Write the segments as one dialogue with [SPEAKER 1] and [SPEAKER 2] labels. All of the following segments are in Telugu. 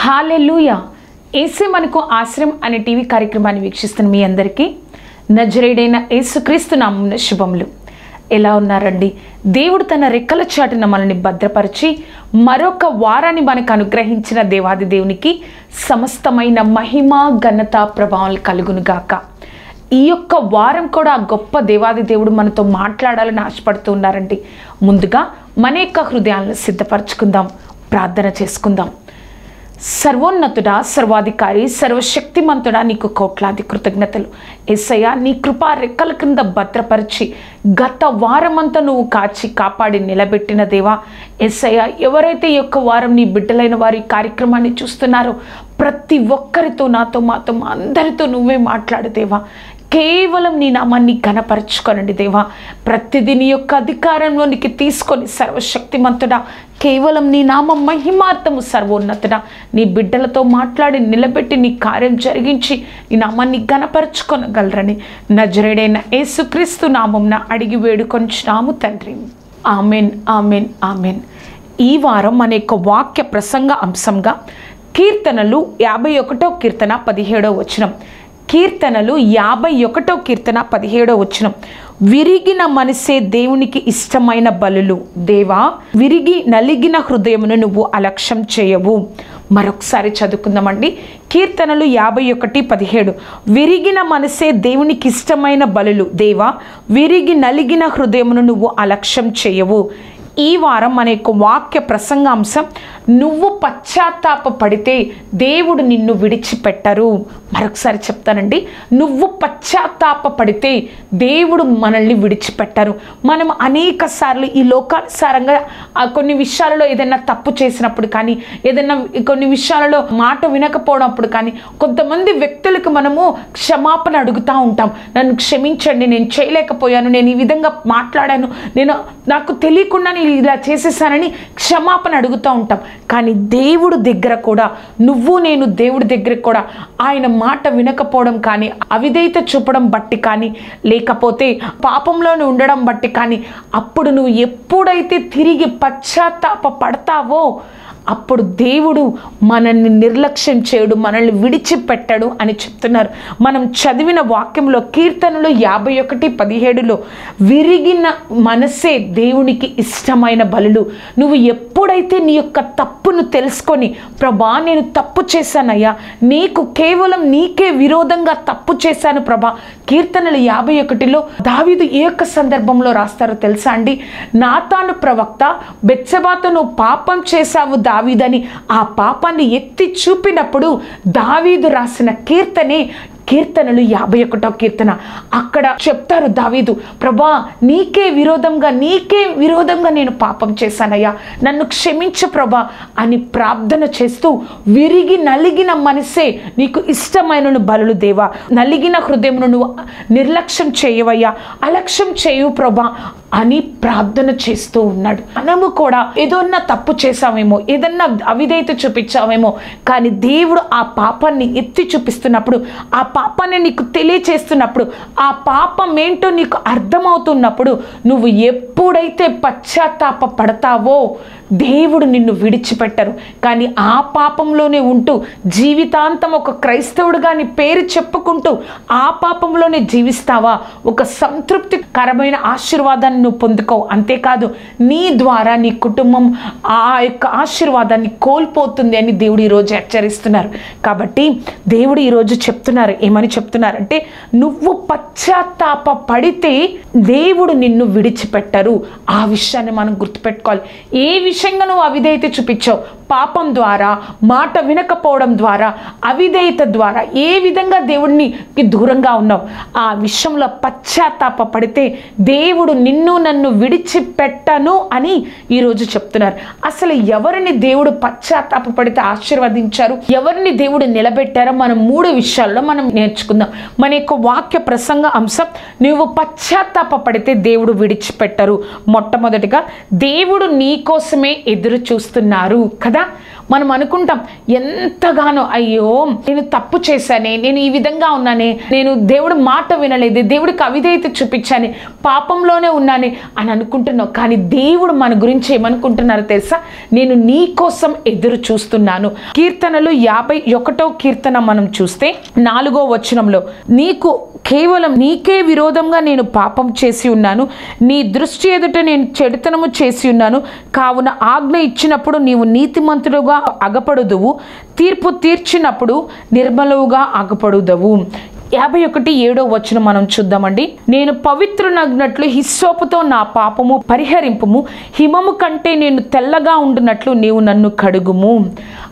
[SPEAKER 1] హల్లెలూయా. యేసే మనకు ఆశ్రయం అనే టీవీ కార్యక్రమాన్ని వీక్షిస్తున్న మీ అందరికీ నజరేయుడైన యేసుక్రీస్తు నామమున శుభములు. ఎలా ఉన్నారండి? దేవుడు తన రెక్కల చాటున మనల్ని భద్రపరిచి మరొక వారాన్ని మనకు అనుగ్రహించిన దేవాది దేవునికి సమస్తమైన మహిమ ఘనత ప్రభావాలు కలుగునుగాక. ఈ యొక్క వారం కూడా గొప్ప దేవాది దేవుడు మనతో మాట్లాడాలని ఆశపడుతూ ఉన్నారండి. ముందుగా మన యొక్క హృదయాలను సిద్ధపరచుకుందాం, ప్రార్థన చేసుకుందాం. సర్వోన్నతుడా, సర్వాధికారి, సర్వశక్తిమంతుడా, నీకు కోట్లాది కృతజ్ఞతలు. యేసయ్యా, నీ కృపా రెక్కల క్రింద భద్రపరిచి గత వారమంతా నువ్వు కాచి కాపాడి నిలబెట్టిన దేవా యేసయ్యా, ఎవరైతే ఈ యొక్క వారం నీ బిడ్డలైన వారి కార్యక్రమాన్ని చూస్తున్నారో ప్రతి ఒక్కరితో, నాతో, మాతో, అందరితో నువ్వే మాట్లాడు దేవా. కేవలం నీ నామాన్ని ఘనపరచుకోనండి దేవా. ప్రతిదీ నీ యొక్క అధికారంలోనికి తీసుకొని సర్వశక్తిమంతుడా, కేవలం నీ నామం మహిమార్థము సర్వోన్నతుడా, నీ బిడ్డలతో మాట్లాడి నిలబెట్టి నీ కార్యం జరిగించి నీ నామాన్ని ఘనపరచుకొనగలరని నజరేయుడైన యేసుక్రీస్తు నామంన అడిగి వేడుకొంచున్నాము తండ్రి. Amen, amen, amen. ఈ వారం మన యొక్క వాక్య ప్రసంగ అంశంగా కీర్తనలు 51వ కీర్తన 17వ వచనం. కీర్తనలు 51వ కీర్తన 17వ వచనం. విరిగిన మనసే దేవునికి ఇష్టమైన బలులు. దేవా, విరిగి నలిగిన హృదయమును నువ్వు అలక్ష్యం చేయవు. మరొకసారి చదువుకుందామండి. కీర్తనలు 51:17. విరిగిన మనసే దేవునికి ఇష్టమైన బలులు. దేవా, విరిగి నలిగిన హృదయమును నువ్వు అలక్ష్యం చేయవు. ఈ వారం మన యొక్క వాక్య ప్రసంగాంశం, నువ్వు పశ్చాత్తాప పడితే దేవుడు నిన్ను విడిచిపెట్టరు. మరొకసారి చెప్తానండి, నువ్వు పశ్చాత్తాప పడితే దేవుడు మనల్ని విడిచిపెట్టరు. మనం అనేక సార్లు ఈ లోకానుసారంగా కొన్ని విషయాలలో ఏదైనా తప్పు చేసినప్పుడు కానీ, ఏదైనా కొన్ని విషయాలలో మాట వినకపోవడప్పుడు కానీ, కొంతమంది వ్యక్తులకు మనము క్షమాపణ అడుగుతూ ఉంటాం. నన్ను క్షమించండి, నేను చేయలేకపోయాను, నేను ఈ విధంగా మాట్లాడాను, నాకు తెలియకుండా నేను ఇలా చేసేసానని క్షమాపణ అడుగుతూ ఉంటాం. కానీ దేవుడు దగ్గర కూడా, నువ్వు నేను దేవుడి దగ్గర కూడా ఆయన మాట వినకపోవడం కానీ, అవిధేయత చూపడం బట్టి కానీ, లేకపోతే పాపంలోనే ఉండడం బట్టి కానీ, అప్పుడు నువ్వు ఎప్పుడైతే తిరిగి పశ్చాత్తాప పడతావో అప్పుడు దేవుడు మనల్ని నిర్లక్ష్యం చేయడు, మనల్ని విడిచిపెట్టడు అని చెప్తున్నారు. మనం చదివిన వాక్యంలో కీర్తనలు 51:17 విరిగిన మనసే దేవునికి ఇష్టమైన బలులు. నువ్వు ఎప్పుడైతే నీ యొక్క తప్పును తెలుసుకొని, ప్రభా నేను తప్పు చేశానయ్యా, కేవలం నీకే విరోధంగా తప్పు చేశాను ప్రభా. కీర్తనలు 51లో దావీదు ఏ యొక్క సందర్భంలో రాస్తారో తెలుసా అండి? నాతాను ప్రవక్త బెత్షెబాతో నువ్వు పాపం చేశావు దావీదని ఆ పాపాన్ని ఎత్తి చూపినప్పుడు దావీదు రాసిన కీర్తనలు 51వ కీర్తన. అక్కడ చెప్తారు దావీదు, ప్రభా నీకే విరోధంగా నేను పాపం చేశానయ్యా, నన్ను క్షమించు ప్రభా అని ప్రార్థన చేస్తూ, విరిగి నలిగిన మనసే నీకు ఇష్టమైన బలులు దేవా, నలిగిన హృదయమును నువ్వు నిర్లక్ష్యం చేయవయ్యా, అలక్ష్యం చేయు ప్రభా అని ప్రార్థన చేస్తూ ఉన్నాడు. మనము కూడా ఏదన్నా తప్పు చేసామేమో, ఏదన్నా అవిధేయత చూపించామేమో, కానీ దేవుడు ఆ పాపాన్ని ఎత్తి చూపిస్తున్నప్పుడు, ఆ పాపాన్ని నీకు తెలియచేస్తున్నప్పుడు, ఆ పాపం ఏంటో నీకు అర్థమవుతున్నప్పుడు, నువ్వు ఎప్పుడైతే పశ్చాత్తాప పడతావో దేవుడు నిన్ను విడిచిపెట్టరు. కానీ ఆ పాపంలోనే ఉంటూ జీవితాంతం ఒక క్రైస్తవుడుగా నీ పేరు చెప్పుకుంటూ ఆ పాపంలోనే జీవిస్తావా, ఒక సంతృప్తికరమైన ఆశీర్వాదాన్ని నువ్వు పొందుకోవు. అంతేకాదు నీ ద్వారా నీ కుటుంబం ఆ యొక్క ఆశీర్వాదాన్ని కోల్పోతుంది అని దేవుడు ఈరోజు హెచ్చరిస్తున్నారు. కాబట్టి దేవుడు ఈరోజు చెప్తున్నారు, ఏమని చెప్తున్నారంటే నువ్వు పశ్చాత్తాప పడితే దేవుడు నిన్ను విడిచిపెట్టరు. ఆ విషయాన్ని మనం గుర్తుపెట్టుకోవాలి. ఏ విషయంగా నువ్వు అవిధేయత చూపించావు, పాపం ద్వారా, మాట వినకపోవడం ద్వారా, అవిధేయత ద్వారా ఏ విధంగా దేవుడికి దూరంగా ఉన్నావు, ఆ విషయంలో పశ్చాత్తాప పడితే దేవుడు నిన్ను నన్ను విడిచిపెట్టను అని ఈరోజు చెప్తున్నారు. అసలు ఎవరిని దేవుడు పశ్చాత్తాప పడితే ఆశీర్వదించారు, ఎవరిని దేవుడు నిలబెట్టారో మనం 3 విషయాల్లో మనం నేర్చుకుందాం. మన యొక్క వాక్య ప్రసంగ అంశం, నువ్వు పశ్చాత్తాప పడితే దేవుడు విడిచిపెట్టరు. మొట్టమొదటిగా దేవుడు నీ కోసమే ఎదురు చూస్తున్నారు కదా. మనం అనుకుంటాం ఎంతగానో, అయ్యో నేను తప్పు చేశానే, నేను ఈ విధంగా ఉన్నానే, నేను దేవుడు మాట వినలేదు, దేవుడికి అవిధేయత చూపించానే, పాపంలోనే ఉన్నానే అని అనుకుంటున్నావు. కానీ దేవుడు మన గురించి ఏమనుకుంటున్నారో తెలుసా, నేను నీ కోసం ఎదురు చూస్తున్నాను. కీర్తనలు 51వ కీర్తన మనం చూస్తే 4వ వచనంలో, నీకు కేవలం నీకే విరోధంగా నేను పాపం చేసి ఉన్నాను, నీ దృష్టి ఎదుట నేను చెడుతనము చేసి ఉన్నాను, కావున ఆజ్ఞ ఇచ్చినప్పుడు నీవు నీతిమంతుడుగా అగపడుదువు, తీర్పు తీర్చినప్పుడు నిర్మలువుగా అగపడుదవు. 51:7 వచనం మనం చూద్దామండి. నేను పవిత్రునగినట్లు హిస్సోపుతో నా పాపము పరిహరింపుము, హిమము కంటే నేను తెల్లగా ఉండునట్లు నీవు నన్ను కడుగుము.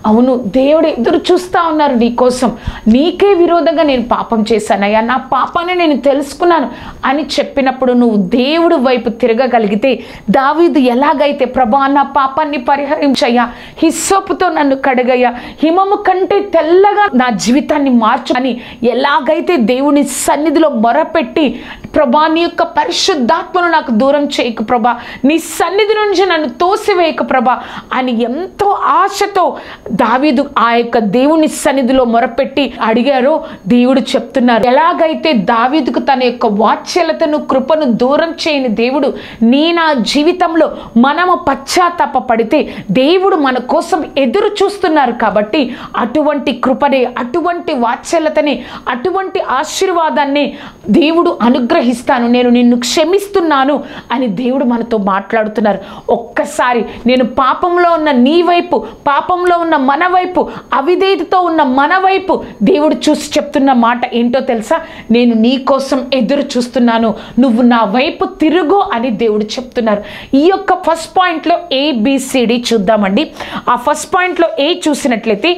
[SPEAKER 1] అవును, దేవుడు ఎదురు చూస్తూ ఉన్నారు నీ కోసం. నీకే విరోధంగా నేను పాపం చేశానయ్యా, నా పాపాన్ని నేను తెలుసుకున్నాను అని చెప్పినప్పుడు నువ్వు దేవుడు వైపు తిరగగలిగితే, దావీదు ఎలాగైతే ప్రభా నా పాపాన్ని పరిహరించయ్యా, హిస్సోపుతో నన్ను కడగయ్యా, హిమము కంటే తెల్లగా నా జీవితాన్ని మార్చు అని ఎలాగైతే దేవుని సన్నిధిలో మొరపెట్టి, ప్రభా నీ యొక్క పరిశుద్ధాత్మను నాకు దూరం చేయకు ప్రభా, నీ సన్నిధి నుంచి నన్ను తోసివేయకు ప్రభా అని ఎంతో ఆశతో దావీదు ఆ యొక్క దేవుని సన్నిధిలో మొరపెట్టి అడిగారో దేవుడు చెప్తున్నారు. ఎలాగైతే దావీదుకు తన యొక్క వాత్సల్యతను కృపను దూరం చేయని దేవుడు, నా జీవితంలో మనము పశ్చాత్తాప పడితే దేవుడు మన కోసం ఎదురు చూస్తున్నారు. కాబట్టి అటువంటి కృపని, అటువంటి వాత్సల్యతని, అటువంటి ఆశీర్వాదాన్ని దేవుడు అనుగ్రహిస్తాను, నేను నిన్ను క్షమిస్తున్నాను అని దేవుడు మనతో మాట్లాడుతున్నారు. ఒక్కసారి నేను పాపంలో ఉన్న నీ వైపు, పాపంలో ఉన్న మన వైపు, అవిధేయతతో ఉన్న మన వైపు దేవుడు చూసి చెప్తున్న మాట ఏంటో తెలుసా, నేను నీ కోసం ఎదురు చూస్తున్నాను, నువ్వు నా వైపు తిరుగు అని దేవుడు చెప్తున్నారు. ఈ యొక్క ఫస్ట్ పాయింట్లో ABCD చూద్దామండి. ఆ ఫస్ట్ పాయింట్లో A చూసినట్లయితే,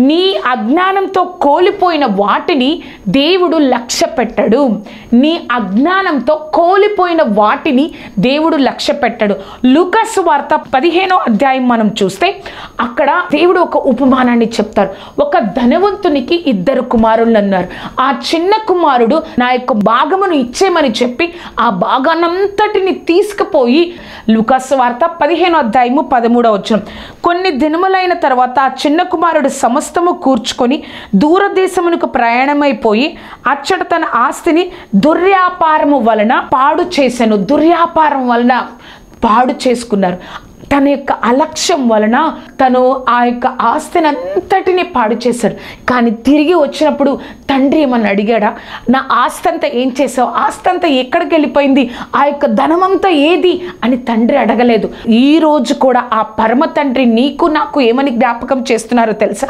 [SPEAKER 1] నీ అజ్ఞానంతో కోల్పోయిన వాటిని దేవుడు లక్ష్య పెట్టడు. నీ అజ్ఞానంతో కోల్పోయిన వాటిని దేవుడు లక్ష్య పెట్టడు. లూకాసు వార్త 15వ అధ్యాయం మనం చూస్తే అక్కడ దేవుడు ఒక ఉపమానాన్ని చెప్తారు. ఒక ధనవంతునికి 2 కుమారులు అన్నారు. ఆ చిన్న కుమారుడు నా యొక్క భాగమును ఇచ్చేమని చెప్పి ఆ భాగానంతటిని తీసుకుపోయి, లూకాసు వార్త 15వ అధ్యాయము 13వ వచనం, కొన్ని దినములైన తర్వాత ఆ చిన్న కుమారుడు సమస్తము కూర్చుకొని దూరదేశమునకు ప్రయాణమైపోయి అచ్చట తన ఆస్తిని దుర్వ్యాపారము వలన పాడు చేశాను. దుర్వ్యాపారం వలన పాడు చేసుకున్నారు. తన యొక్క అలక్ష్యం వలన తను ఆ యొక్క ఆస్తిని అంతటిని పాడు చేశాడు. కానీ తిరిగి వచ్చినప్పుడు తండ్రి ఏమని అడిగాడా, నా ఆస్తి అంతా ఏం చేసావు, ఆస్తి అంతా ఎక్కడికి వెళ్ళిపోయింది, ఆ యొక్క ధనమంతా ఏది అని తండ్రి అడగలేదు. ఈరోజు కూడా ఆ పరమ తండ్రి నీకు నాకు ఏమని జ్ఞాపకం చేస్తున్నారో తెలుసా,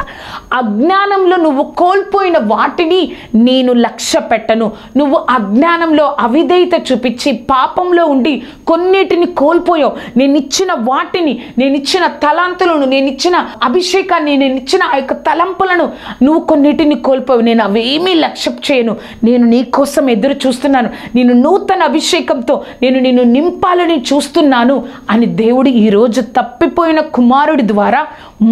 [SPEAKER 1] అజ్ఞానంలో నువ్వు కోల్పోయిన వాటిని నేను లక్ష్య పెట్టను. నువ్వు అజ్ఞానంలో అవిధేయత చూపించి పాపంలో ఉండి కొన్నిటిని కోల్పోయావు. నేను ఇచ్చిన వాటిని, నేను ఇచ్చిన తలాంతులను, నేను ఇచ్చిన అభిషేకాన్ని, నేను ఇచ్చిన ఆ యొక్క తలంపులను నువ్వు కొన్నిటిని కోల్పోయావు. నేను అవేమీ లక్ష్యం చేయను. నేను నీ కోసం ఎదురు చూస్తున్నాను. నేను నూతన అభిషేకంతో నేను నిన్ను నింపాలని చూస్తున్నాను అని దేవుడు ఈరోజు తప్పిపోయిన కుమారుడి ద్వారా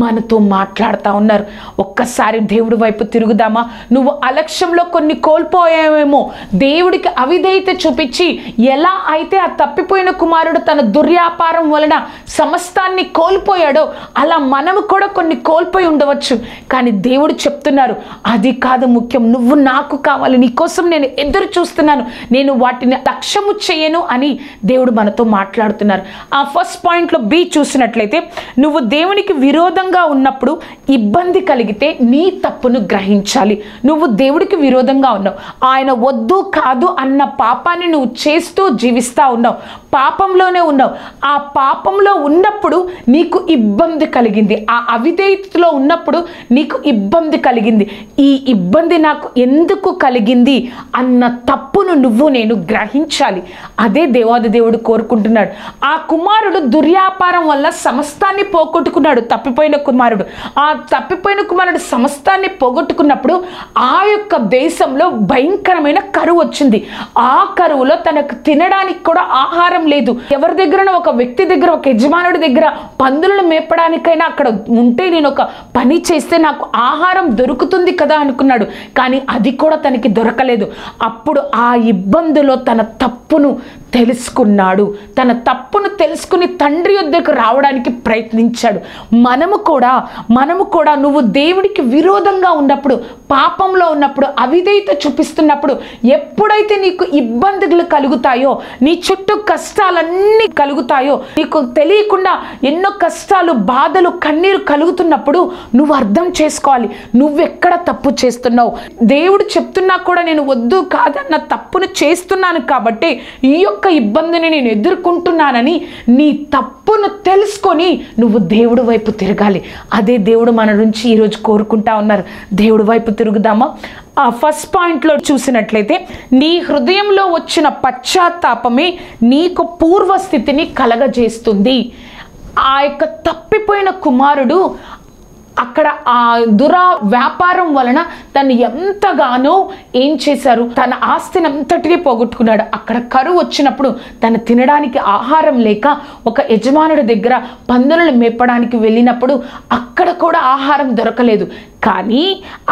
[SPEAKER 1] మనతో మాట్లాడుతూ ఉన్నారు. ఒక్కసారి దేవుడి వైపు తిరుగుదామా? నువ్వు అలక్ష్యంలో కొన్ని కోల్పోయావేమో. దేవుడికి అవిధేయత చూపించి ఎలా అయితే ఆ తప్పిపోయిన కుమారుడు తన దుర్వ్యాపారం వలన సమస్తాన్ని కోల్పోయాడో అలా మనము కూడా కొన్ని కోల్పోయి ఉండవచ్చు. కానీ దేవుడు చెప్తున్నారు, అది కాదు ముఖ్యం, నువ్వు నాకు కావాలి, నీకోసం నేను ఎదురు చూస్తున్నాను, నేను వాటిని లక్ష్యము చేయను అని దేవుడు మనతో మాట్లాడుతున్నారు. ఆ ఫస్ట్ పాయింట్లో బి చూసినట్లయితే, నువ్వు దేవునికి విరోధంగా ఉన్నప్పుడు ఇబ్బంది కలిగితే నీ తప్పును గ్రహించాలి. నువ్వు దేవుడికి విరోధంగా ఉన్నావు, ఆయన వద్దు కాదు అన్న పాపాన్ని నువ్వు చేస్తూ జీవిస్తూ ఉన్నావు, పాపంలోనే ఉన్నావు. ఆ పాపంలో ఉన్నప్పుడు నీకు ఇబ్బంది కలిగింది, ఆ అవిధేయతలో ఉన్నప్పుడు నీకు ఇబ్బంది కలిగింది. ఈ ఇబ్బంది నాకు ఎందుకు కలిగింది అన్న తప్పును నువ్వు నేను గ్రహించాలి. అదే దేవాది దేవుడు కోరుకుంటున్నాడు. ఆ కుమారుడు దుర్వ్యాపారం వల్ల సమస్తాన్ని పోగొట్టుకున్నాడు, తప్పిపోయిన కుమారుడు. ఆ తప్పిపోయిన కుమారుడు సమస్తాన్ని పోగొట్టుకున్నప్పుడు ఆ యొక్క దేశంలో భయంకరమైన కరువు వచ్చింది. ఆ కరువులో తనకు తినడానికి కూడా ఆహారం లేదు. ఎవరి దగ్గర, ఒక వ్యక్తి దగ్గర, ఒక యజమానుడి దగ్గర పందులను మేపడానికైనా అక్కడ ఉంటే నేను ఒక పని చేస్తే నాకు ఆహారం దొరుకుతుంది కదా అనుకున్నాడు. కానీ అది కూడా తనకి దొరకలేదు. అప్పుడు ఆ ఇబ్బందిలో తన తప్పును తెలుసుకున్నాడు. తన తప్పును తెలుసుకుని తండ్రి వద్దకు రావడానికి ప్రయత్నించాడు. మనము కూడా నువ్వు దేవుడికి విరోధంగా ఉన్నప్పుడు, పాపంలో ఉన్నప్పుడు, అవిధేయత చూపిస్తున్నప్పుడు, ఎప్పుడైతే నీకు ఇబ్బందులు కలుగుతాయో, నీ చుట్టూ కష్టాలన్నీ కలుగుతాయో, నీకు తెలియకుండా ఎన్నో కష్టాలు, బాధలు, కన్నీరు కలుగుతున్నప్పుడు నువ్వు అర్థం చేసుకోవాలి, నువ్వెక్కడ తప్పు చేస్తున్నావు. దేవుడు చెప్తున్నా కూడా నేను వద్దు కాదన్న తప్పును చేస్తున్నాను కాబట్టి ఈ యొక్క ఇబ్బందిని నేను ఎదుర్కొంటున్నానని నీ తప్పును తెలుసుకొని నువ్వు దేవుడి వైపు తిరగాలి. అదే దేవుడు మన నుంచి ఈరోజు కోరుకుంటా ఉన్నారు. దేవుడి వైపు తిరుగుదామా? ఆ ఫస్ట్ పాయింట్లో చూసినట్లయితే, నీ హృదయంలో వచ్చిన పశ్చాత్తాపమే నీకు పూర్వస్థితిని కలగజేస్తుంది. ఆ యొక్క తప్పిపోయిన కుమారుడు అక్కడ ఆ వ్యాపారం వలన తను ఎంతగానో ఏం చేశారు, తన ఆస్తిని అంతటినీ పోగొట్టుకున్నాడు. అక్కడ కరువు వచ్చినప్పుడు తను తినడానికి ఆహారం లేక ఒక యజమానుడి దగ్గర పందులను మేపడానికి వెళ్ళినప్పుడు అక్కడ కూడా ఆహారం దొరకలేదు. కానీ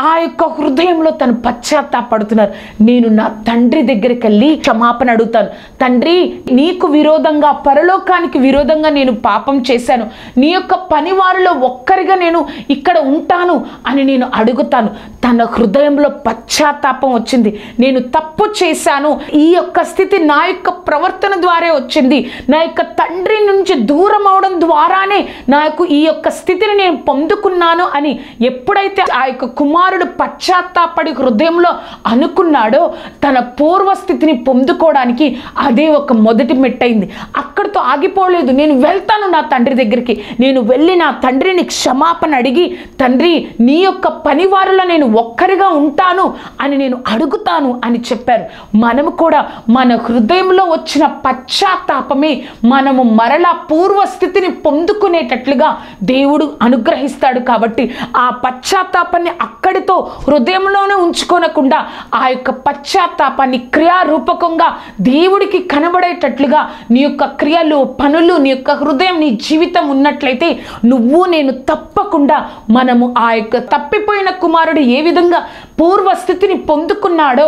[SPEAKER 1] ఆ యొక్క హృదయంలో తను పశ్చాత్తాపడుతున్నారు. నేను నా తండ్రి దగ్గరికి వెళ్ళి క్షమాపణ అడుగుతాను. తండ్రి, నీకు విరోధంగా, పరలోకానికి విరోధంగా నేను పాపం చేశాను, నీ యొక్క పనివారిలో ఒక్కరిగా నేను ఇక్కడ ఉంటాను అని నేను అడుగుతాను. తన హృదయంలో పశ్చాత్తాపం వచ్చింది. నేను తప్పు చేశాను, ఈ యొక్క స్థితి నా యొక్క ప్రవర్తన ద్వారా వచ్చింది, నా యొక్క తండ్రి నుంచి దూరం అవడం ద్వారానే నాకు ఈ యొక్క స్థితిని నేను పొందుకున్నాను అని ఎప్పుడైతే ఆ యొక్క కుమారుడు పశ్చాత్తాపడి హృదయంలో అనుకున్నాడో, తన పూర్వస్థితిని పొందుకోవడానికి అదే ఒక మొదటి మెట్టయింది. అక్కడితో ఆగిపోలేదు. నేను వెళ్తాను నా తండ్రి దగ్గరికి, నేను వెళ్ళి నా తండ్రిని క్షమాపణ అడిగి, తండ్రి, నీ యొక్క పనివారిలో నేను ఒక్కరిగా ఉంటాను అని నేను అడుగుతాను అని చెప్పారు. మనము కూడా మన హృదయంలో వచ్చిన పశ్చాత్తాపమే మనము మరలా పూర్వస్థితిని పొందుకునేటట్లుగా దేవుడు అనుగ్రహిస్తాడు. కాబట్టి ఆ పశ్చాత్తాపాన్ని అక్కడితో హృదయంలోనే ఉంచుకోనకుండా ఆ యొక్క పశ్చాత్తాపాన్ని క్రియారూపకంగా దేవుడికి కనబడేటట్లుగా నీ యొక్క క్రియలు, పనులు, నీ యొక్క హృదయం, నీ జీవితం ఉన్నట్లయితే నువ్వు నేను తప్పకుండా మనము ఆ యొక్క తప్పిపోయిన కుమారుడు ఏ విధంగా పూర్వస్థితిని పొందుకున్నాడో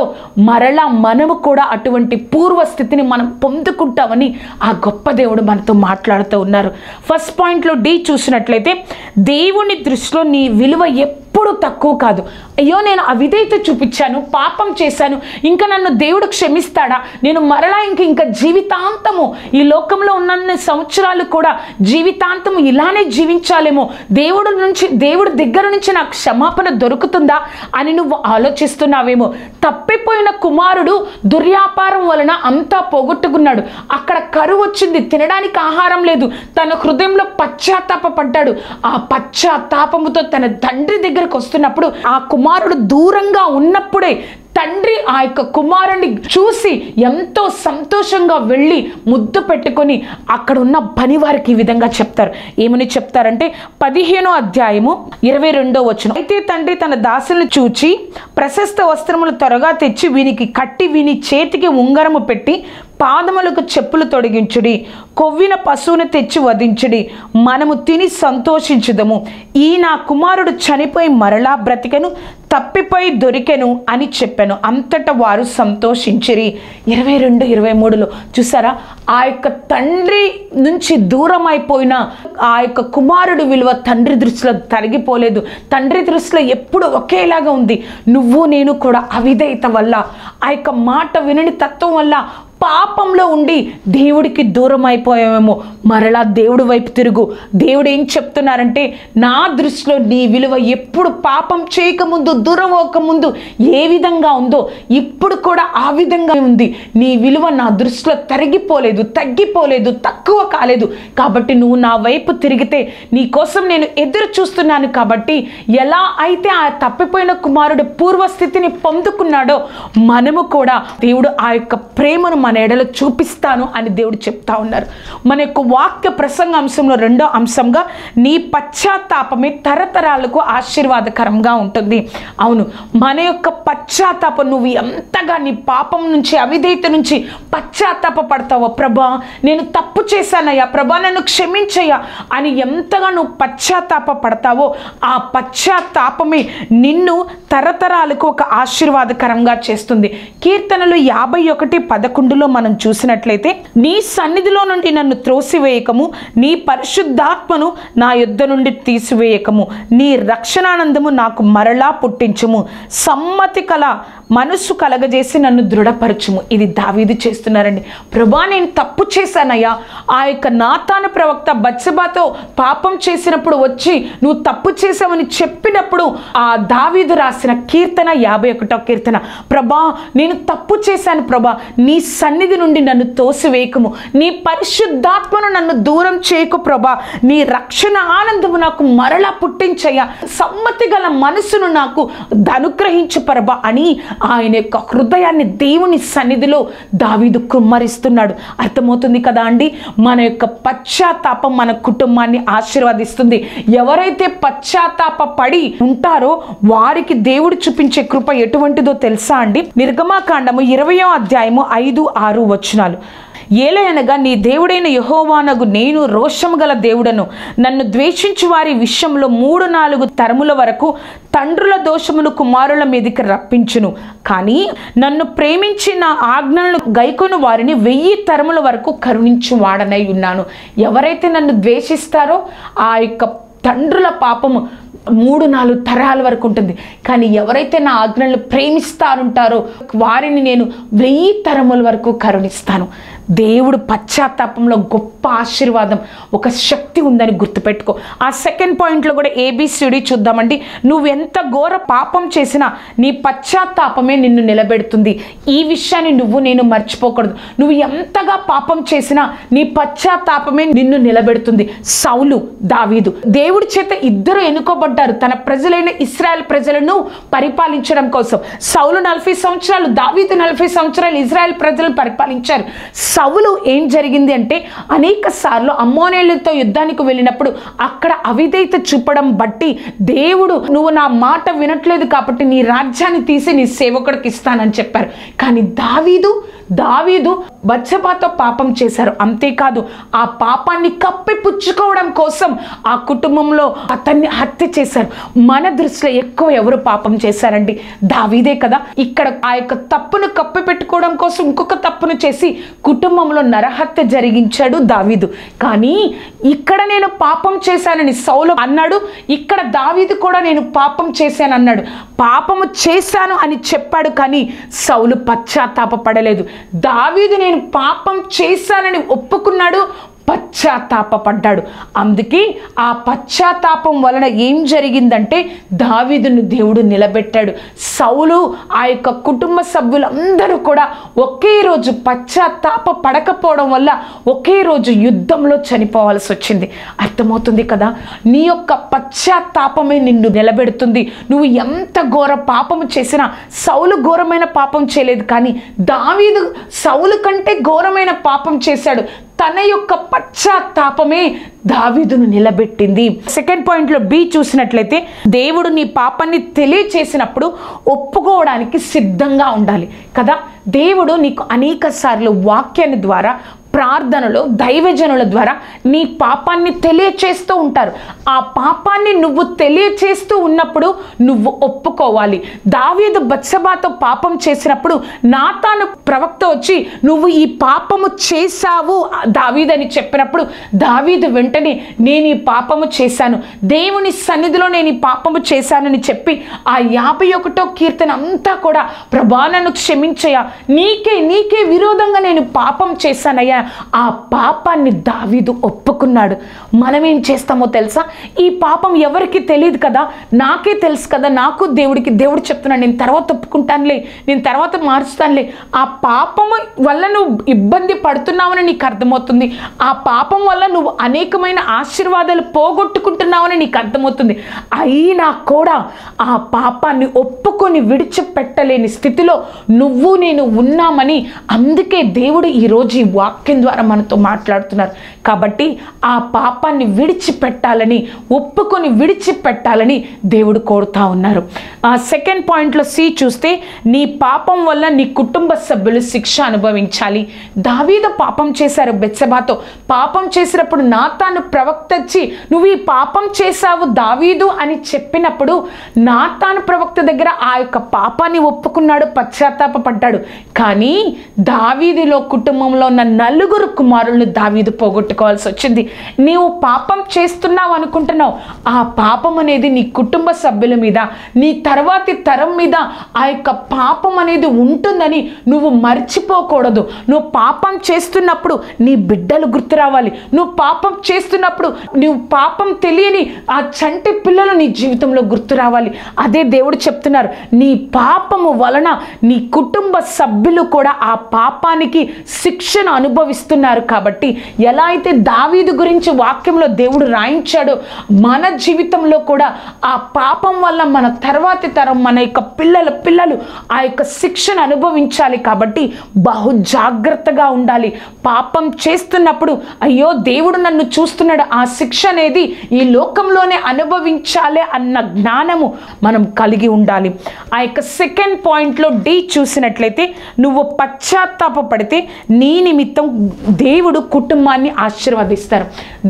[SPEAKER 1] మరలా మనము కూడా అటువంటి పూర్వస్థితిని మనం పొందుకుంటామని ఆ గొప్ప దేవుడు మనతో మాట్లాడుతూ ఉన్నారు. ఫస్ట్ పాయింట్లో డి చూసినట్లయితే, దేవుని దృష్టిలో నీ విలువ ఎప్పుడు తక్కువ కాదు. అయ్యో, నేను అవిధేయత చూపించాను, పాపం చేశాను, ఇంకా నన్ను దేవుడు క్షమిస్తాడా, నేను మరలా ఇంకా జీవితాంతము ఈ లోకంలో ఉన్న సంవత్సరాలు కూడా జీవితాంతము ఇలానే జీవించాలేమో, దేవుడి దగ్గర నుంచి నాకు క్షమాపణ దొరుకుతుందా అని నువ్వు ఆలోచిస్తున్నావేమో. తప్పిపోయిన కుమారుడు దుర్వ్యాపారం వలన అంతా పోగొట్టుకున్నాడు. అక్కడ కరువు వచ్చింది, తినడానికి ఆహారం లేదు. తన హృదయంలో పశ్చాత్తాపడ్డాడు. ఆ పశ్చాత్తాపముతో తన తండ్రి దగ్గరకు వస్తున్నప్పుడు ఆ కుమారుడు దూరంగా ఉన్నప్పుడే తండ్రి ఆ యొక్క కుమారుని చూసి ఎంతో సంతోషంగా వెళ్ళి ముద్దు పెట్టుకొని అక్కడ ఉన్న పని వారికి ఈ విధంగా చెప్తారు. ఏమని చెప్తారంటే 15వ అధ్యాయము 22వ వచనం, అయితే తండ్రి తన దాసులను చూచి ప్రశస్త వస్త్రములు త్వరగా తెచ్చి వీనికి కట్టి వీని చేతికి ఉంగరము పెట్టి పాదములకు చెప్పులు తొడిగించుడి, కొవ్విన పశువును తెచ్చి వధించుడి, మనము తిని సంతోషించుదము. ఈ నా కుమారుడు చనిపోయి మరలా బ్రతికెను, తప్పిపోయి దొరికెను అని చెప్పాను. అంతటా వారు సంతోషించిరి. 22-23లో చూసారా, ఆ యొక్క తండ్రి నుంచి దూరం అయిపోయిన ఆ యొక్క కుమారుడు విలువ తండ్రి దృష్టిలో తరిగిపోలేదు. తండ్రి దృష్టిలో ఎప్పుడు ఒకేలాగా ఉంది. నువ్వు నేను కూడా అవిధేయత వల్ల, ఆ యొక్క మాట వినని తత్వం వల్ల, పాపంలో ఉండి దేవుడికి దూరం అయిపోయామేమో. మరలా దేవుడి వైపు తిరుగు. దేవుడు ఏం చెప్తున్నారంటే, నా దృష్టిలో నీ విలువ ఎప్పుడు పాపం చేయకముందు, దూరం అవ్వకముందు ఏ విధంగా ఉందో ఇప్పుడు కూడా ఆ విధంగా ఉంది. నీ విలువ నా దృష్టిలో తరిగిపోలేదు, తగ్గిపోలేదు, తక్కువ కాలేదు. కాబట్టి నువ్వు నా వైపు తిరిగితే నీ కోసం నేను ఎదురు చూస్తున్నాను. కాబట్టి ఎలా అయితే ఆ తప్పిపోయిన కుమారుడు పూర్వస్థితిని పొందుకున్నాడో మనము కూడా దేవుడు ఆ యొక్క ప్రేమను మన ఎడలో చూపిస్తాను అని దేవుడు చెప్తా ఉన్నారు. మన యొక్క వాక్య ప్రసంగ అంశంలో రెండో అంశంగా, నీ పశ్చాత్తాపమే తరతరాలకు ఆశీర్వాదకరంగా ఉంటుంది. అవును, మన యొక్క పశ్చాత్తాపం, నువ్వు ఎంతగా నీ పాపం నుంచి, అవిధేయత నుంచి పశ్చాత్తాప పడతావో, ప్రభా నేను తప్పు చేశానయ్యా, ప్రభా నన్ను క్షమించయ్యా అని ఎంతగా నువ్వు పశ్చాత్తాప పడతావో, ఆ పశ్చాత్తాపమే నిన్ను తరతరాలకు ఒక ఆశీర్వాదకరంగా చేస్తుంది. కీర్తనలు 51:11 మనం చూసినట్లయితే, నీ సన్నిధిలో నుండి నన్ను త్రోసివేయకము, నీ పరిశుద్ధాత్మను నా యొద్ద నుండి తీసివేయకము, నీ రక్షణానందము నాకు మరలా పుట్టించుము, సమ్మతి కల మనస్సు కలగజేసి నన్ను దృఢపరచుము. ఇది దావీదు చేస్తున్నారండి. ప్రభా నేను తప్పు చేశానయ్యా. ఆ యొక్క నాతాను ప్రవక్త బత్షెబాతో పాపం చేసినప్పుడు వచ్చి నువ్వు తప్పు చేసావని చెప్పినప్పుడు ఆ దావీదు రాసిన కీర్తన 51వ కీర్తన, ప్రభా నేను తప్పు చేశాను ప్రభా, నీ సన్నిధి నుండి నన్ను తోసివేయకము, నీ పరిశుద్ధాత్మను నన్ను దూరం చేయకు ప్రభా, నీ రక్షణ ఆనందము నాకు మరలా పుట్టించయ్యా, సమ్మతి గల మనసును నాకు అనుగ్రహించు ప్రభా అని ఆయన యొక్క హృదయాన్ని దేవుని సన్నిధిలో దావీదు కుమ్మరిస్తున్నాడు. అర్థమవుతుంది కదా అండి, మన యొక్క పశ్చాత్తాపం మన కుటుంబాన్ని ఆశీర్వదిస్తుంది. ఎవరైతే పశ్చాత్తాప పడి ఉంటారో వారికి దేవుడు చూపించే కృప ఎటువంటిదో తెలుసా అండి? నిర్గమాకాండము 20వ అధ్యాయము 5-6 వచనాలు. ఏలయనగా నీ దేవుడైన యెహోవానగు నేను రోషము గల దేవుడను, నన్ను ద్వేషించు వారి విషయంలో 3-4 తరముల వరకు తండ్రుల దోషమును కుమారుల మీదకి రప్పించును, కానీ నన్ను ప్రేమించి నా ఆజ్ఞలను గైకొను వారిని 1000 తరముల వరకు కరుణించు వాడనై ఉన్నాను. ఎవరైతే నన్ను ద్వేషిస్తారో ఆ యొక్క తండ్రుల పాపము 3-4 తరాల వరకు ఉంటుంది. కానీ ఎవరైతే నా ఆజ్ఞలను ప్రేమిస్తారుంటారో వారిని నేను 1000 తరముల వరకు కరుణిస్తాను. దేవుడు పశ్చాత్తాపంలో గొప్ప ఆశీర్వాదం, ఒక శక్తి ఉందని గుర్తుపెట్టుకో. ఆ సెకండ్ పాయింట్లో కూడా ABCD చూద్దామండి. నువ్వెంత ఘోర పాపం చేసినా నీ పశ్చాత్తాపమే నిన్ను నిలబెడుతుంది. ఈ విషయాన్ని నువ్వు నేను మర్చిపోకూడదు. నువ్వు ఎంతగా పాపం చేసినా నీ పశ్చాత్తాపమే నిన్ను నిలబెడుతుంది. సౌలు, దావీదు దేవుడి చేత ఇద్దరు ఎన్నుకోబడ్డారు తన ప్రజలైన ఇశ్రాయేల్ ప్రజలను పరిపాలించడం కోసం. సౌలు 40 సంవత్సరాలు, దావీదు 40 సంవత్సరాలు ఇశ్రాయేల్ ప్రజలను పరిపాలించారు. సౌలు ఏం జరిగింది అంటే, అనేక సార్లు అమ్మోనీయులతో యుద్ధానికి వెళ్ళినప్పుడు అక్కడ అవిధేయత చూపడం బట్టి దేవుడు నువ్వు నా మాట వినట్లేదు కాబట్టి నీ రాజ్యాన్ని తీసి నీ సేవకుడికి ఇస్తానని చెప్పారు. కానీ దావీదు బత్షెబాతో పాపం చేశారు. అంతేకాదు ఆ పాపాన్ని కప్పిపుచ్చుకోవడం కోసం ఆ కుటుంబంలో అతన్ని హత్య చేశారు. మన దృష్టిలో ఎక్కువ ఎవరు పాపం చేశారండి? దావీదే కదా. ఇక్కడ ఆ యొక్క తప్పును కప్పి పెట్టుకోవడం కోసం ఇంకొక తప్పును చేసి కుటుంబంలో నరహత్య జరిగించాడు దావీదు. కానీ ఇక్కడ నేను పాపం చేశానని సౌలు అన్నాడు, ఇక్కడ దావీదు కూడా నేను పాపం చేశాను అన్నాడు. పాపము చేశాను అని చెప్పాడు, కానీ సౌలు పశ్చాత్తాప పడలేదు. దావీదు నేను పాపం చేశానని ఒప్పుకున్నాడు, పశ్చాత్తాపడ్డాడు. అందుకే ఆ పశ్చాత్తాపం వలన ఏం జరిగిందంటే దావీదును దేవుడు నిలబెట్టాడు. సౌలు ఆ యొక్క కుటుంబ సభ్యులందరూ కూడా ఒకే రోజు పశ్చాత్తాప పడకపోవడం వల్ల ఒకే రోజు యుద్ధంలో చనిపోవాల్సి వచ్చింది. అర్థమవుతుంది కదా, నీ యొక్క పశ్చాత్తాపమే నిన్ను నిలబెడుతుంది. నువ్వు ఎంత ఘోర పాపము చేసినా, సౌలు ఘోరమైన పాపం చేయలేదు, కానీ దావీదు సౌలు కంటే ఘోరమైన పాపం చేశాడు. తన యొక్క పశ్చాత్తాపమే దావీదును నిలబెట్టింది. సెకండ్ పాయింట్లో బి చూసినట్లయితే, దేవుడు నీ పాపాన్ని తెలియచేసినప్పుడు ఒప్పుకోవడానికి సిద్ధంగా ఉండాలి కదా. దేవుడు నీకు అనేక సార్లు వాక్యాన్ని ద్వారా, ప్రార్థనలో, దైవజనుల ద్వారా నీ పాపాన్ని తెలియచేస్తూ ఉంటారు. ఆ పాపాన్ని నువ్వు తెలియచేస్తూ ఉన్నప్పుడు నువ్వు ఒప్పుకోవాలి. దావీదు బత్షెబాతో పాపం చేసినప్పుడు నాతాను ప్రవక్త వచ్చి నువ్వు ఈ పాపము చేశావు దావీదని చెప్పినప్పుడు దావీదు వెంటనే నేను ఈ పాపము చేశాను, దేవుని సన్నిధిలో నేను ఈ పాపము చేశానని చెప్పి ఆ 51వ కీర్తన అంతా కూడా, ప్రభా నన్ను క్షమించయ్యా, నీకే విరోధంగా నేను పాపం చేశానయ్యా, ఆ పాపాన్ని దావీదు ఒప్పుకున్నాడు. మనం ఏం చేస్తామో తెలుసా? ఈ పాపం ఎవరికి తెలియదు కదా, నాకే తెలుసు కదా, నాకు దేవుడికి. దేవుడు చెప్తున్నాడు నేను తర్వాత ఒప్పుకుంటానులే, నేను తర్వాత మార్చుతానులే. ఆ పాపము వల్ల నువ్వు ఇబ్బంది పడుతున్నావని నీకు అర్థమవుతుంది. ఆ పాపం వల్ల నువ్వు అనేకమైన ఆశీర్వాదాలు పోగొట్టుకుంటున్నావని నీకు అర్థమవుతుంది. అయినా కూడా ఆ పాపాన్ని ఒప్పుకొని విడిచిపెట్టలేని స్థితిలో నువ్వు నేను ఉన్నామని, అందుకే దేవుడు ఈరోజు ఈ వాక్యం ద్వారా మనతో మాట్లాడుతున్నారు. కాబట్టి ఆ పాపాన్ని విడిచిపెట్టాలని, ఒప్పుకొని విడిచిపెట్టాలని దేవుడు కోరుతా ఉన్నారు. సెకండ్ పాయింట్లో సి చూస్తే, నీ పాపం వల్ల నీ కుటుంబ సభ్యులు శిక్ష అనుభవించాలి. దావీదు పాపం చేశారు బెత్షెబాతో. పాపం చేసినప్పుడు నాతాను ప్రవక్త వచ్చి నువ్వు ఈ పాపం చేశావు దావీదు అని చెప్పినప్పుడు నాతాను ప్రవక్త దగ్గర ఆ యొక్క పాపాన్ని ఒప్పుకున్నాడు, పశ్చాత్తాపడ్డాడు. కానీ దావీదులో కుటుంబంలో ఉన్న 4 కుమారులను దావీదు పోగొట్టుకోవాల్సి వచ్చింది. నీవు పాపం చేస్తున్నావు అనుకుంటున్నావు, ఆ పాపం అనేది నీ కుటుంబ సభ్యుల మీద, నీ తర్వాతి తరం మీద ఆ యొక్క పాపం అనేది ఉంటుందని నువ్వు మర్చిపోకూడదు. నువ్వు పాపం చేస్తున్నప్పుడు నీ బిడ్డలు గుర్తు రావాలి. నువ్వు పాపం చేస్తున్నప్పుడు నువ్వు పాపం తెలియని ఆ చంటి పిల్లలు నీ జీవితంలో గుర్తు రావాలి. అదే దేవుడు చెప్తున్నారు, నీ పాపము వలన నీ కుటుంబ సభ్యులు కూడా ఆ పాపానికి శిక్షను అనుభవిస్తున్నారు. కాబట్టి ఎలా అయితే దావీదు గురించి వాక్యంలో దేవుడు రాయించాడో, మన జీవితంలో కూడా ఆ పాపం వల్ల మన తర్వాతి తరం, మన యొక్క పిల్లలు ఆ యొక్క శిక్షను అనుభవించాలి. కాబట్టి బహు జాగ్రత్తగా ఉండాలి. పాపం చేస్తున్నప్పుడు అయ్యో దేవుడు నన్ను చూస్తున్నాడు, ఆ శిక్ష అనేది ఈ లోకంలోనే అనుభవించాలి అన్న జ్ఞానము మనం కలిగి ఉండాలి. ఆ యొక్క సెకండ్ పాయింట్లో డి చూసినట్లయితే, నువ్వు పశ్చాత్తాపపడితే నీ నిమిత్తం దేవుడు కుటుంబాన్ని ఆశీర్వదిస్తారు.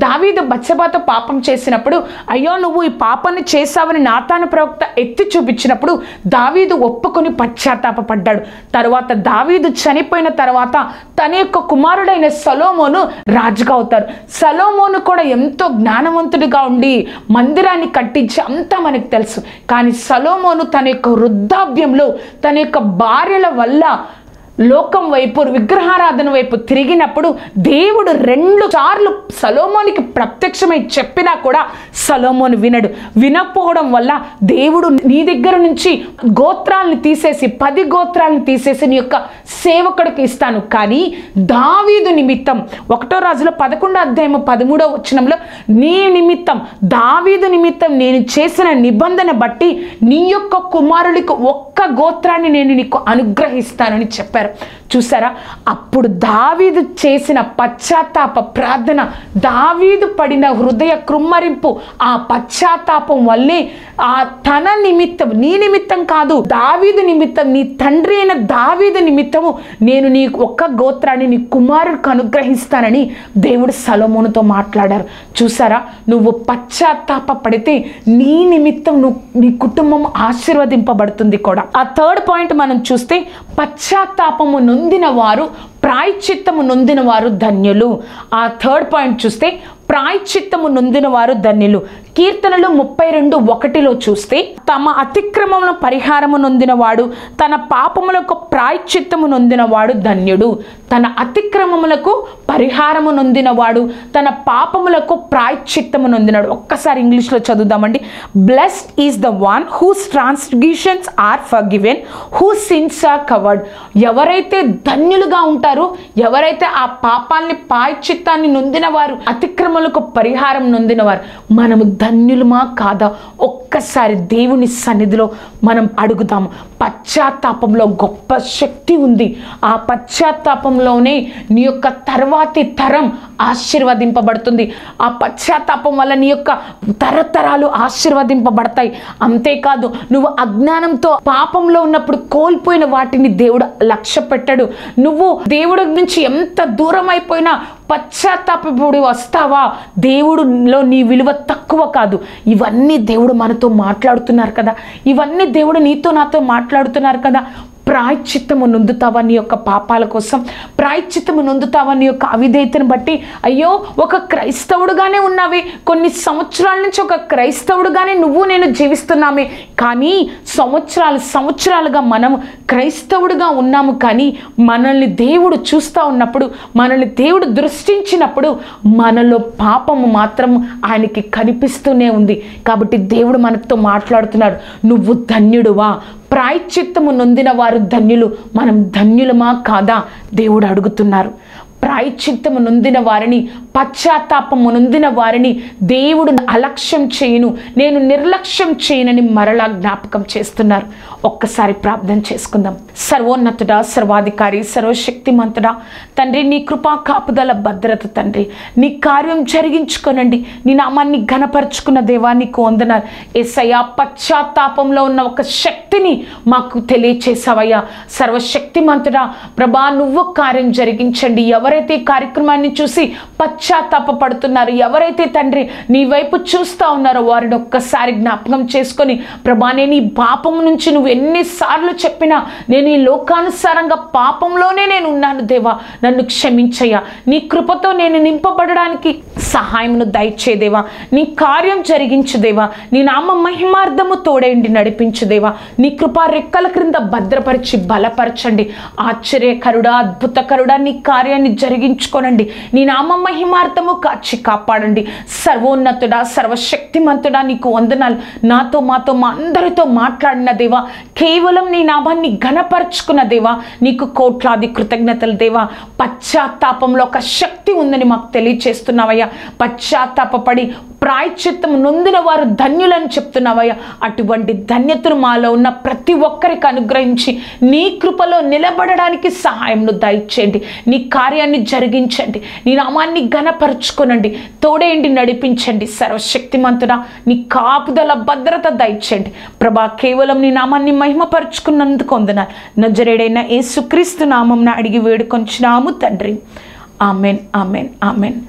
[SPEAKER 1] దావీదు బత్షెబాతో పాపం చేసినప్పుడు అయ్యో నువ్వు ఈ పాపాన్ని చేశావని నాతాను ప్రవక్త ఎత్తి చూపించినప్పుడు దావీదు ఒప్పుకొని పశ్చాత్తాపడ్డాడు. తర్వాత దావీదు చనిపోయిన తర్వాత తన యొక్క కుమారుడైన సొలొమోను రాజుగా అవుతారు. సొలొమోను కూడా ఎంతో జ్ఞానవంతుడిగా ఉండి మందిరాన్ని కట్టించి అంతా మనకు తెలుసు. కానీ సొలొమోను తన యొక్క వృద్ధాప్యంలో తన యొక్క భార్యల వల్ల లోకం వైపు, విగ్రహారాధన వైపు తిరిగినప్పుడు దేవుడు 2 సార్లు సొలొమోనుకి ప్రత్యక్షమై చెప్పినా కూడా సొలొమోను వినకపోవడం వల్ల దేవుడు నీ దగ్గర నుంచి గోత్రాలను తీసేసి 10 గోత్రాలను తీసేసి నీ యొక్క సేవకుడికి ఇస్తాను. కానీ దావీదు నిమిత్తం 1 రాజుల 11వ అధ్యాయం 13వ వచనంలో, నీ నిమిత్తం, దావీదు నిమిత్తం నేను చేసిన నిబంధన బట్టి నీ యొక్క కుమారుడికి ఒక్క గోత్రాన్ని నేను నీకు అనుగ్రహిస్తానని చెప్పారు. చూసారా? అప్పుడు దావీదు చేసిన పశ్చాత్తాప ప్రార్థన, దావీదు పడిన హృదయ కృమ్మరింపు, ఆ పశ్చాత్తాపం వల్లే ఆ తన నిమిత్తం, నీ నిమిత్తం కాదు, దావీదు నిమిత్తం, నీ తండ్రి అయిన దావీదు నిమిత్తము నేను నీ ఒక్క గోత్రాన్ని నీ కుమారుడికి అనుగ్రహిస్తానని దేవుడు సొలొమోనుతో మాట్లాడారు. చూసారా? నువ్వు పశ్చాత్తాప పడితే నీ నిమిత్తం నీ కుటుంబం ఆశీర్వదింపబడుతుంది కూడా. ఆ థర్డ్ పాయింట్ మనం చూస్తే, పశ్చాత్తాపము నొందిన వారు, ప్రాయశ్చిత్తము నొందిన వారు ధన్యులు. ఆ థర్డ్ పాయింట్ చూస్తే, ప్రాయశ్చిత్తము నొందిన వారు ధన్యులు. కీర్తనలు 32:1 చూస్తే, తమ అతిక్రమముల పరిహారము నొందినవాడు, తన పాపములకు ప్రాయశ్చిత్తము నొందినవాడు ధన్యుడు. తన అతిక్రమములకు పరిహారము నొందినవాడు, తన పాపములకు ప్రాయశ్చిత్తము నొందినాడు. ఒక్కసారి ఇంగ్లీష్లో చదువుదామండి. Blessed is the one whose transgressions are forgiven, whose sins are covered. ఎవరైతే ధన్యులుగా ఉంటారో, ఎవరైతే ఆ పాపాలని, ప్రాయశ్చిత్తాన్ని నొందినవారు, అతిక్రమములకు పరిహారం నొందినవారు, మనము ధన్యులమా కాదా ఒక్కసారి దేవుని దేవుని సన్నిధిలో మనం అడుగుదాము. పశ్చాత్తాపంలో గొప్ప శక్తి ఉంది. ఆ పశ్చాత్తాపంలోనే నీ యొక్క తర్వాతి తరం ఆశీర్వదింపబడుతుంది. ఆ పశ్చాత్తాపం వల్ల నీ యొక్క తరతరాలు ఆశీర్వదింపబడతాయి. అంతేకాదు, నువ్వు అజ్ఞానంతో పాపంలో ఉన్నప్పుడు కోల్పోయిన వాటిని దేవుడు లక్ష్య పెట్టడు. నువ్వు దేవుడి నుంచి ఎంత దూరం అయిపోయినా పశ్చాత్తాపడి వస్తావా, దేవుడిలో నీ విలువ తక్కువ కాదు. ఇవన్నీ దేవుడు మనతో మాట్లాడుతున్నారు కదా, ఇవన్నీ దేవుడు నీతో నాతో మాట్లాడుతున్నారు కదా. ప్రాయశ్చిత్తము నొందుతావా నీ యొక్క పాపాల కోసం? ప్రాయశ్చిత్తము నొందుతావా నీ యొక్క అవిధేయతను బట్టి? అయ్యో, ఒక క్రైస్తవుడుగానే ఉన్నావే, కొన్ని సంవత్సరాల నుంచి ఒక క్రైస్తవుడుగానే నువ్వు నేను జీవిస్తున్నామే, కానీ సంవత్సరాలుగా మనం క్రైస్తవుడుగా ఉన్నాము, కానీ మనల్ని దేవుడు చూస్తూ ఉన్నప్పుడు, మనల్ని దేవుడు దృష్టించినప్పుడు మనలో పాపము మాత్రం ఆయనకి కనిపిస్తూనే ఉంది. కాబట్టి దేవుడు మనతో మాట్లాడుతున్నాడు, నువ్వు ధన్యుడువా? ప్రాయశ్చిత్తము నొందిన వారు ధన్యులు. మనం ధన్యులమా కాదా దేవుడు అడుగుతున్నారు. ప్రాయశ్చిత్తము నొందిన వారిని, పశ్చాత్తాపము నొందిన వారిని దేవుడు అలక్ష్యం చేయను, నేను నిర్లక్ష్యం చేయనని మరలా జ్ఞాపకం చేస్తున్నారు. ఒక్కసారి ప్రార్థన చేసుకుందాం. సర్వోన్నతుడా, సర్వాధికారి, సర్వశక్తిమంతుడా తండ్రి, నీ కృపా కాపుదల భద్రత తండ్రి, నీ కార్యం జరిగించుకోనండి. నీ నామాన్ని ఘనపరుచుకున్న దేవా నీకు వందనాలు. యేసయ్యా, పశ్చాత్తాపంలో ఉన్న ఒక శక్తిని మాకు తెలియచేసావయ్యా. సర్వశక్తిమంతుడా ప్రభా, నువ్వు కార్యం జరిగించండి. ఎవరైతే ఈ కార్యక్రమాన్ని చూసి పశ్చాత్తాపడుతున్నారు, ఎవరైతే తండ్రి నీ వైపు చూస్తూ ఉన్నారో వారిని ఒక్కసారి జ్ఞాపకం చేసుకొని, ప్రభా నేను ఈ పాపం నుంచి నువ్వు ఎన్నిసార్లు చెప్పినా నేను ఈ లోకానుసారంగా పాపంలోనే నేను ఉన్నాను దేవా, నన్ను క్షమించయ్యా. నీ కృపతో నేను నింపబడడానికి సహాయమును దయచేదేవా. నీ కార్యం జరిగించు దేవా. నీ నామ మహిమార్థము తోడేండి నడిపించు దేవా. నీ కృపా రెక్కల క్రింద భద్రపరిచి బలపరచండి. ఆశ్చర్యకరుడా, అద్భుతకరుడా నీ కార్యాన్ని జరిగించుకోనండి. నీ నామ మహిమార్థము కాచి కాపాడండి. సర్వోన్నతుడా, సర్వశక్తిమంతుడా నీకు వందనాలు. నాతో మాతో మా అందరితో మాట్లాడిన దేవా, కేవలం నీ నామాన్ని ఘనపరుచుకున్న దేవా నీకు కోట్లాది కృతజ్ఞతలు దేవా. పశ్చాత్తాపంలో ఒక శక్తి ఉందని మాకు తెలియచేస్తున్నావయ్యా. పశ్చాత్తాపడి ప్రాయశ్చిత్తం నొందిన వారు ధన్యులని చెప్తున్నావయ్యా. అటువంటి ధన్యతను మాలో ఉన్న ప్రతి ఒక్కరికి అనుగ్రహించి నీ కృపలో నిలబడడానికి సహాయంను దయచేయండి. నీ కార్యాన్ని జరిగించండి. నీ నామాన్ని ఘనపరుచుకోనండి. తోడేండి నడిపించండి. సర్వశక్తిమంతుడా నీ కాపుదల భద్రత దయచేయండి ప్రభా. కేవలం నీ నామాన్ని మహిమపరుచుకున్నందుకు వందనాలు. నజరేయుడైన యేసుక్రీస్తు నామమున అడిగి వేడుకొంచున్నాము తండ్రి. Amen, amen, amen.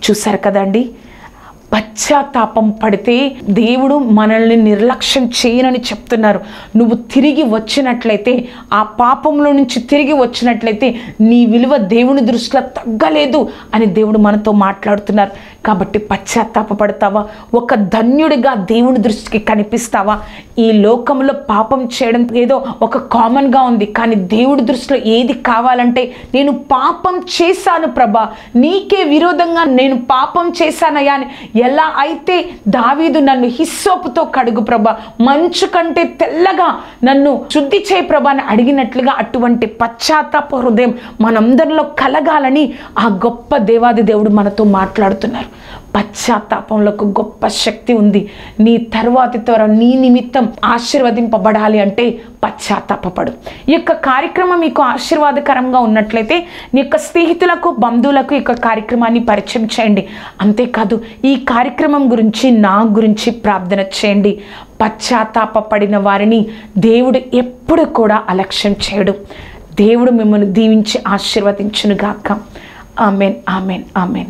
[SPEAKER 1] చూశారు కదండి, పశ్చాత్తాపం పడితే దేవుడు మనల్ని నిర్లక్ష్యం చేయనని చెప్తున్నారు. నువ్వు తిరిగి వచ్చినట్లయితే, ఆ పాపంలో నుంచి తిరిగి వచ్చినట్లయితే నీ విలువ దేవుని దృష్టిలో తగ్గలేదు అని దేవుడు మనతో మాట్లాడుతున్నారు. కాబట్టి పశ్చాత్తాపడతావా? ఒక ధన్యుడిగా దేవుని దృష్టికి కనిపిస్తావా? ఈ లోకంలో పాపం చేయడం ఏదో ఒక కామన్గా ఉంది, కానీ దేవుడి దృష్టిలో ఏది కావాలంటే, నేను పాపం చేశాను ప్రభా, నీకే విరోధంగా నేను పాపం చేశానయ్యా అని ఎలా అయితే దావీదు నన్ను హిస్సోపుతో కడుగు ప్రభా, మంచు కంటే తెల్లగా నన్ను శుద్ధి చేయి ప్రభా అని అడిగినట్లుగా అటువంటి పశ్చాత్తాప హృదయం మనందరిలో కలగాలని ఆ గొప్ప దేవాది దేవుడు మనతో మాట్లాడుతున్నారు. పశ్చాత్తాపంలో ఒక గొప్ప శక్తి ఉంది. నీ తర్వాతి త్వర నీ నిమిత్తం ఆశీర్వదింపబడాలి అంటే పశ్చాత్తాపడు. ఈ యొక్క కార్యక్రమం మీకు ఆశీర్వాదకరంగా ఉన్నట్లయితే నీ యొక్క స్నేహితులకు, బంధువులకు ఈ యొక్క కార్యక్రమాన్ని పరిచయం చేయండి. అంతేకాదు ఈ కార్యక్రమం గురించి, నా గురించి ప్రార్థన చేయండి. పశ్చాత్తాపడిన వారిని దేవుడు ఎప్పుడు కూడా అలక్ష్యం చేయడు. దేవుడు మిమ్మల్ని దీవించి ఆశీర్వదించునుగాక. Amen, amen, amen.